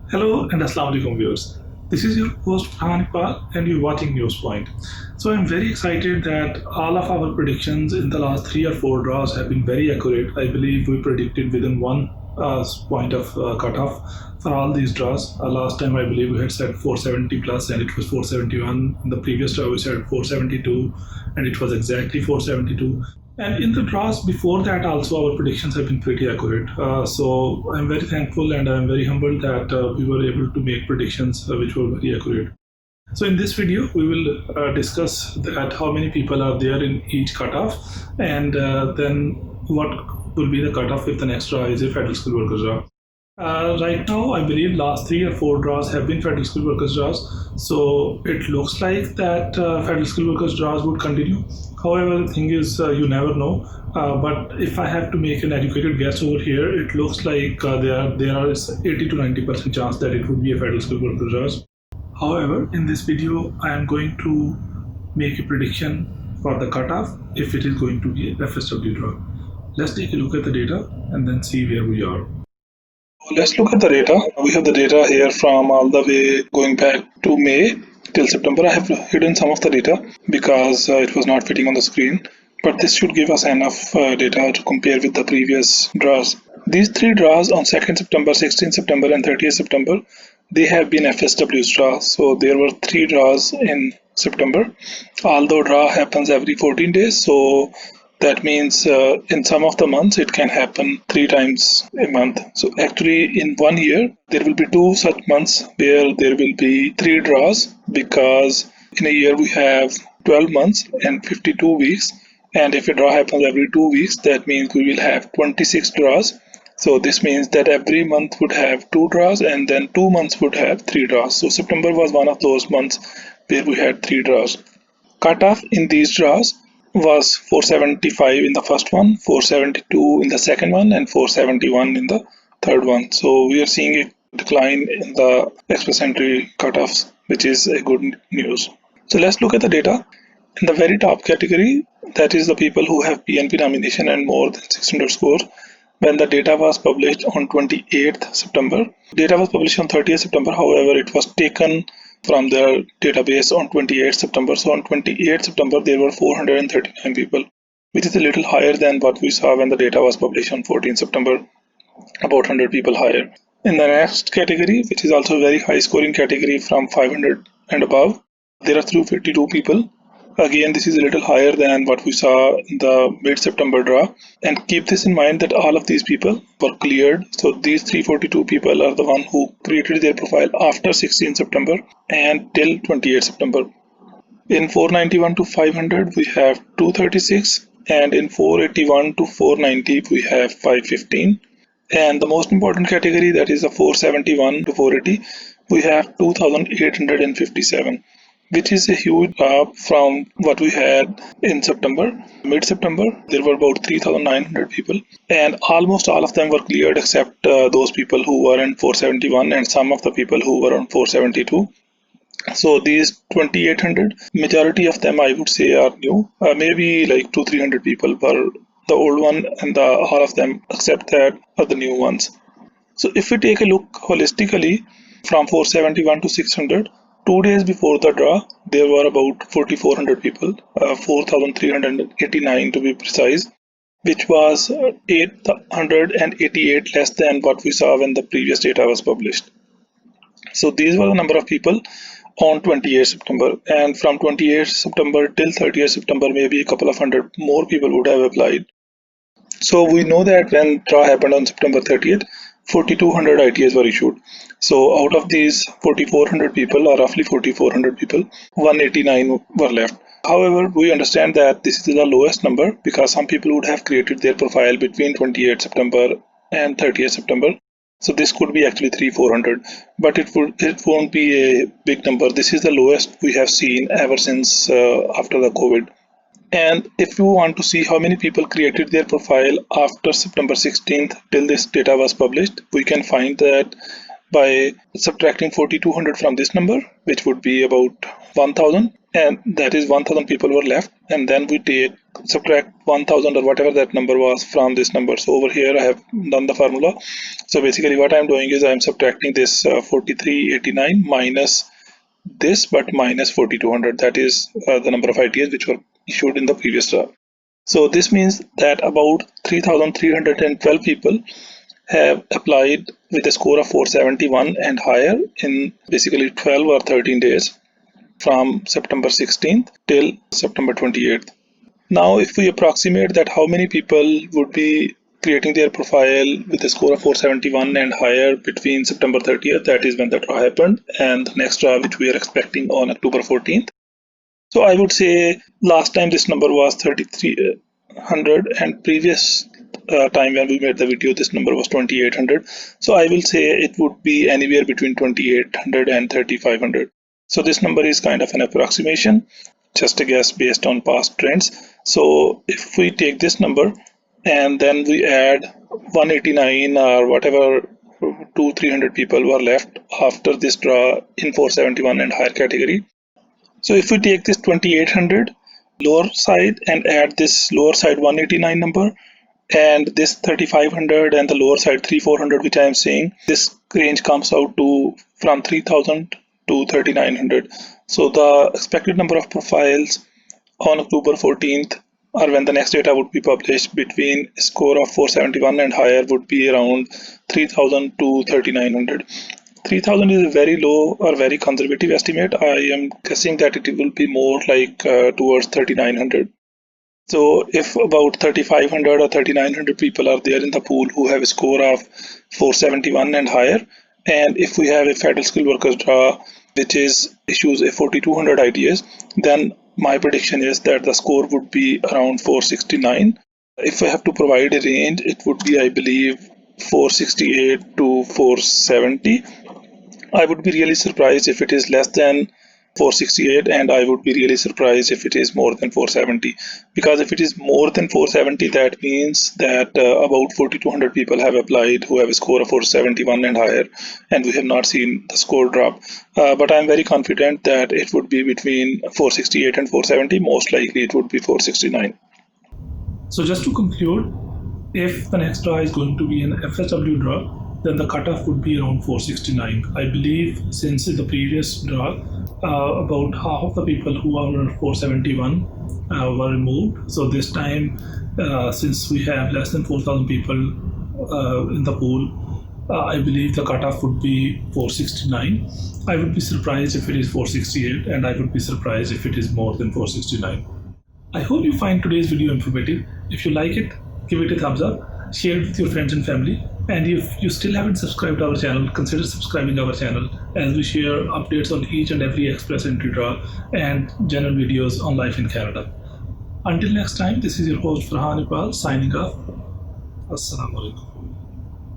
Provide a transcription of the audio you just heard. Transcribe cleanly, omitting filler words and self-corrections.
Hello and Assalamu alaikum viewers. This is your host Farhan Iqbal and you're watching News Point. So I'm very excited that all of our predictions in the last 3 or 4 draws have been very accurate. I believe we predicted within one point of cutoff for all these draws. Last time I believe we had said 470 plus and it was 471. In the previous draw we said 472 and it was exactly 472. And in the draws before that, also our predictions have been pretty accurate. So I'm very thankful and I'm very humbled that we were able to make predictions which were very accurate. So in this video, we will discuss that how many people are there in each cutoff, and then what will be the cutoff if the next draw is a federal school workers draw. Right now, I believe last 3 or 4 draws have been federal school workers draws. So it looks like that federal school workers draws would continue. However, the thing is, you never know. But if I have to make an educated guess over here, it looks like there are 80 to 90% chance that it would be a federal school workers draws. However, in this video, I am going to make a prediction for the cutoff if it is going to be a FSW draw. Let's take a look at the data and then see where we are. Let's look at the data. We have the data here from all the way going back to May till September. I have hidden some of the data because it was not fitting on the screen, but this should give us enough data to compare with the previous draws. These 3 draws on 2nd September, 16th September and 30th September, they have been FSW draws. So there were 3 draws in September. Although draw happens every 14 days, so that means in some of the months it can happen 3 times a month. So actually in 1 year there will be 2 such months where there will be 3 draws, because in a year we have 12 months and 52 weeks, and if a draw happens every 2 weeks, that means we will have 26 draws. So this means that every month would have 2 draws and then 2 months would have 3 draws. So September was one of those months where we had 3 draws. Cutoff in these draws was 475 in the first one, 472 in the second one, and 471 in the third one. So we are seeing a decline in the express entry cutoffs, which is a good news. So let's look at the data. In the very top category, that is the people who have PNP nomination and more than 600 score. When the data was published on 28th September, data was published on 30th September, however, it was taken from their database on 28th September. So on 28th September, there were 439 people, which is a little higher than what we saw when the data was published on 14th September, about 100 people higher. In the next category, which is also a very high scoring category from 500 and above, there are 352 people. Again, this is a little higher than what we saw in the mid-September draw. And keep this in mind that all of these people were cleared. So these 342 people are the one who created their profile after 16 September and till 28 September. In 491 to 500, we have 236, and in 481 to 490, we have 515. And the most important category, that is the 471 to 480, we have 2857, which is a huge drop from what we had in September. Mid-September, there were about 3,900 people, and almost all of them were cleared except those people who were in 471 and some of the people who were on 472. So these 2800, majority of them I would say are new. Maybe like 200-300 people were the old one, and all of them except that are the new ones. So if we take a look holistically from 471 to 600, 2 days before the draw, there were about 4,400 people, 4,389 to be precise, which was 888 less than what we saw when the previous data was published. So these were the number of people on 28th September, and from 28th September till 30th September, maybe a couple of hundred more people would have applied. So we know that when draw happened on September 30th, 4,200 ITAs were issued. So out of these 4,400 people, or roughly 4,400 people, 189 were left. However, we understand that this is the lowest number because some people would have created their profile between 28th September and 30th September. So this could be actually 300-400, but it won't be a big number. This is the lowest we have seen ever since after the COVID. And if you want to see how many people created their profile after September 16th till this data was published, we can find that by subtracting 4,200 from this number, which would be about 1,000, and that is 1000 people were left, and then we subtract 1000 or whatever that number was from this number. So over here I have done the formula. So basically what I'm doing is I'm subtracting this 4389 minus this, but minus 4200. That is the number of ITAs which were issued in the previous draft. So this means that about 3312 people have applied with a score of 471 and higher in basically 12 or 13 days from September 16th till September 28th. Now, if we approximate that how many people would be creating their profile with a score of 471 and higher between September 30th, that is when the draw happened, and the next draw which we are expecting on October 14th. So I would say last time this number was 3300, and previous time when we made the video this number was 2800. So I will say it would be anywhere between 2800 and 3500. So this number is kind of an approximation, just a guess based on past trends. So if we take this number and then we add 189 or whatever 200-300 people were left after this draw in 471 and higher category. So if we take this 2800 lower side and add this lower side 189 number and this 3500 and the lower side 3400 which I am saying, this range comes out to from 3000 to 3900. So the expected number of profiles on October 14th or when the next data would be published between a score of 471 and higher would be around 3000 to 3900. 3000 is a very low or very conservative estimate. I am guessing that it will be more like towards 3900. So if about 3500 or 3900 people are there in the pool who have a score of 471 and higher, and if we have a federal skilled workers draw which issues a 4200 ITAs, then my prediction is that the score would be around 469. If I have to provide a range, it would be, I believe, 468 to 470. I would be really surprised if it is less than 468, and I would be really surprised if it is more than 470, because if it is more than 470, that means that about 4200 people have applied who have a score of 471 and higher, and we have not seen the score drop. But I'm very confident that it would be between 468 and 470. Most likely it would be 469. So just to conclude, if the next draw is going to be an FSW draw, then the cutoff would be around 469. I believe since in the previous draw, about half of the people who were 471 were removed. So this time, since we have less than 4,000 people in the pool, I believe the cutoff would be 469. I would be surprised if it is 468, and I would be surprised if it is more than 469. I hope you find today's video informative. If you like it, give it a thumbs up, share it with your friends and family. And if you still haven't subscribed to our channel, consider subscribing our channel as we share updates on each and every express entry draw and general videos on life in Canada. Until next time, this is your host Farhan Iqbal signing off. Assalamu alaikum.